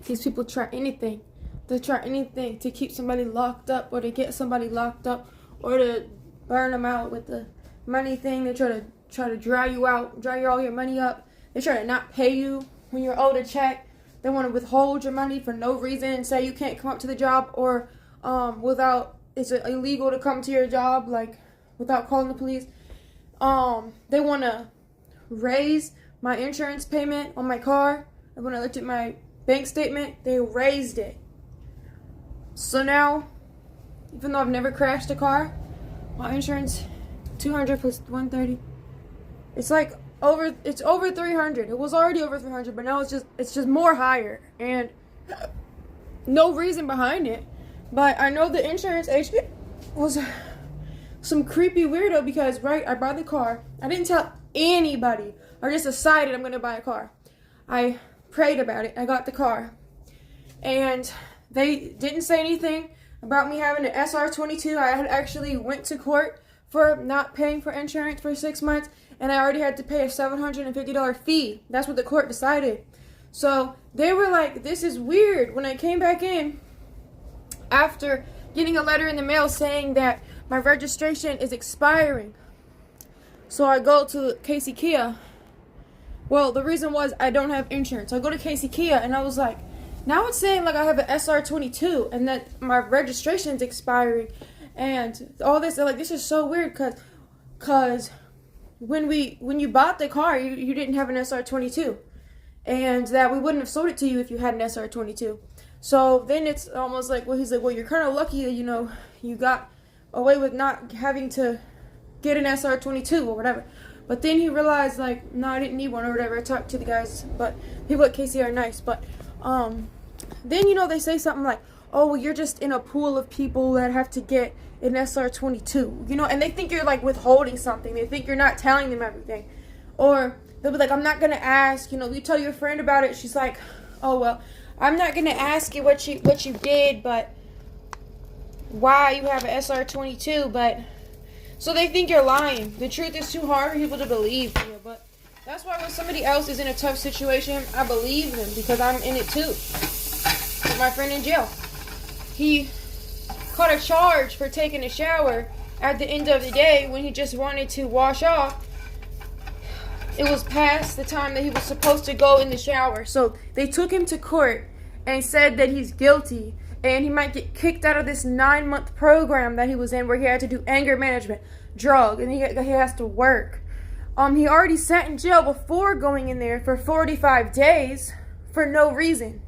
These people try anything. They try anything to keep somebody locked up or to get somebody locked up or to burn them out with the money thing. They try to dry you out, dry all your money up. They try to not pay you when you're owed a check. They want to withhold your money for no reason and say you can't come up to the job or it's illegal to come to your job, like without calling the police. They want to raise my insurance payment on my car. And when I looked at my bank statement, they raised it. So now, even though I've never crashed a car, my insurance, 200 plus 130, it's over 300. It was already over 300, but now it's just more higher, and no reason behind it. But I know the insurance agent was some creepy weirdo because, right, I bought the car. I didn't tell anybody. I just decided I'm going to buy a car. I prayed about it. I got the car. And they didn't say anything about me having an SR22. I had actually went to court for not paying for insurance for 6 months, and I already had to pay a $750 fee. That's what the court decided. So they were like, this is weird. When I came back in, after getting a letter in the mail saying that my registration is expiring. So I go to Casey Kia. Well, the reason was I don't have insurance. So I go to Casey Kia, and I was like, now it's saying like I have an SR22 and that my registration is expiring and all this. They're like, this is so weird because when you bought the car, you didn't have an SR22, and that we wouldn't have sold it to you if you had an SR22. So then it's almost like, well, he's like, well, you're kind of lucky that, you got away with not having to get an SR22 or whatever. But then he realized, like, no, I didn't need one or whatever. I talked to the guys, but people at KC are nice. But then, they say something like, oh, well, you're just in a pool of people that have to get an SR22, and they think you're, like, withholding something. They think you're not telling them everything. Or they'll be like, I'm not going to ask, you tell your friend about it. She's like, oh, well, I'm not going to ask you what you did, but why you have an SR22, but so they think you're lying. The truth is too hard for people to believe. But that's why when somebody else is in a tough situation, I believe them because I'm in it too. With my friend in jail, he caught a charge for taking a shower at the end of the day when he just wanted to wash off. It was past the time that he was supposed to go in the shower. So they took him to court and said that he's guilty and he might get kicked out of this 9-month program that he was in where he had to do anger management, drug, and he has to work. He already sat in jail before going in there for 45 days for no reason.